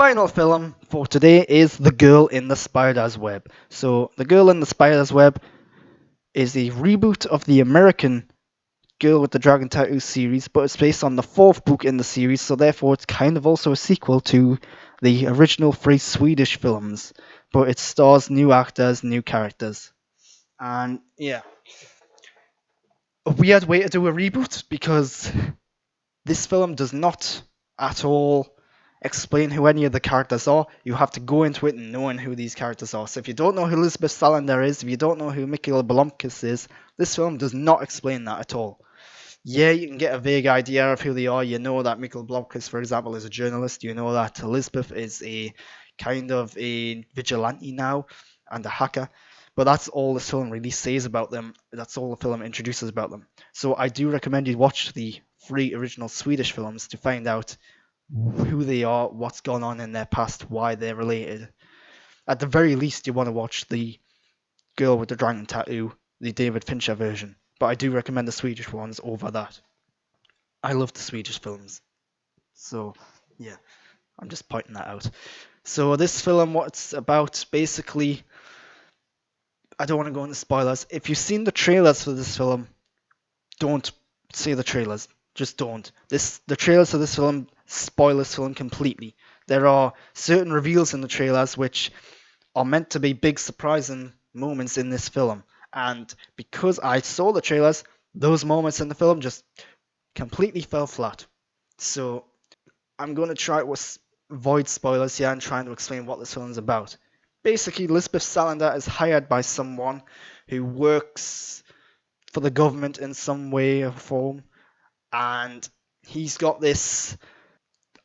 final film for today is The Girl in the Spider's Web. So, The Girl in the Spider's Web is a reboot of the American Girl with the Dragon Tattoo series, but it's based on the fourth book in the series, so therefore it's kind of also a sequel to the original three Swedish films. But it stars new actors, new characters. And yeah, a weird way to do a reboot because this film does not at all explain who any of the characters are. You have to go into it knowing who these characters are. So if you don't know who Elizabeth Salander is, if you don't know who Mikhail Blomkis is, this film does not explain that at all. Yeah, you can get a vague idea of who they are. You know that Mikhail Blomkis, for example, is a journalist. You know that Elizabeth is a kind of a vigilante now and a hacker. But that's all this film really says about them. That's all the film introduces about them. So I do recommend you watch the three original Swedish films to find out who they are, what's gone on in their past, why they're related. At the very least, you want to watch the Girl with the Dragon Tattoo, the David Fincher version. But I do recommend the Swedish ones over that. I love the Swedish films. So, yeah, I'm just pointing that out. So, this film, what it's about, basically, I don't want to go into spoilers. If you've seen the trailers for this film, don't see the trailers. Just don't. The trailers for this film spoil this film completely. There are certain reveals in the trailers which are meant to be big surprising moments in this film. And because I saw the trailers, those moments in the film just completely fell flat. So I'm going to try to avoid spoilers here and trying to explain what this film is about. Basically, Lisbeth Salander is hired by someone who works for the government in some way or form, and he's got this.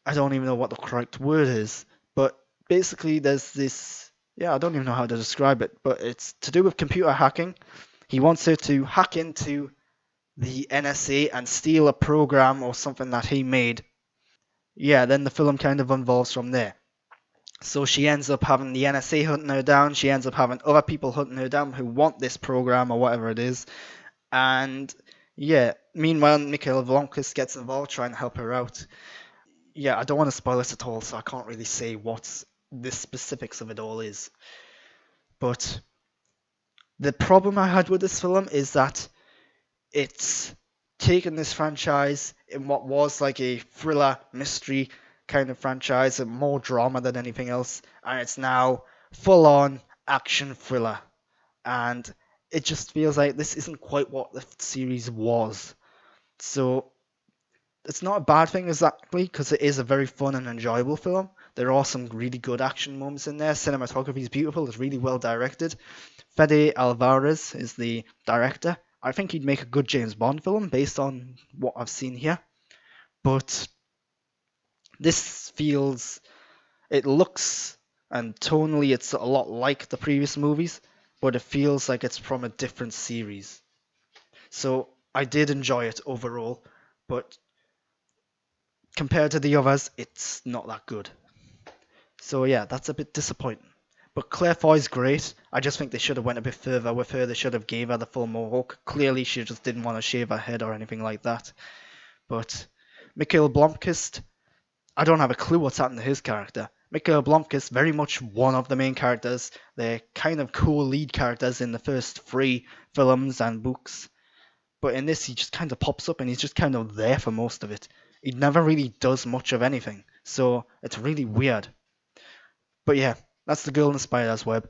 I don't even know what the correct word is, but basically, there's this. Yeah, I don't even know how to describe it, but it's to do with computer hacking. He wants her to hack into the NSA and steal a program or something that he made. Yeah, then the film kind of evolves from there. So she ends up having the NSA hunting her down. She ends up having other people hunting her down who want this program or whatever it is. And yeah, meanwhile, Mikhail Blomkis gets involved trying to help her out. Yeah, I don't want to spoil this at all, so I can't really say what the specifics of it all is. But the problem I had with this film is that it's taken this franchise in what was like a thriller mystery kind of franchise and more drama than anything else, and it's now full on action thriller. And it just feels like this isn't quite what the series was. So it's not a bad thing exactly because it is a very fun and enjoyable film. There are some really good action moments in there. Cinematography is beautiful. It's really well directed. Fede Alvarez is the director. I think he'd make a good James Bond film based on what I've seen here. But this feels, it looks and tonally it's a lot like the previous movies, but it feels like it's from a different series. So I did enjoy it overall, but compared to the others, it's not that good. So yeah, that's a bit disappointing. But Claire Foy's great. I just think they should have went a bit further with her. They should have gave her the full mohawk. Clearly, she just didn't want to shave her head or anything like that. But Mikhail Blomkist, I don't have a clue what's happened to his character. Mikhail Blomkist, very much one of the main characters. They're kind of cool lead characters in the first three films and books. But in this, he just kind of pops up and he's just kind of there for most of it. He never really does much of anything. So it's really weird. But yeah, that's The Girl in the Spider's Web.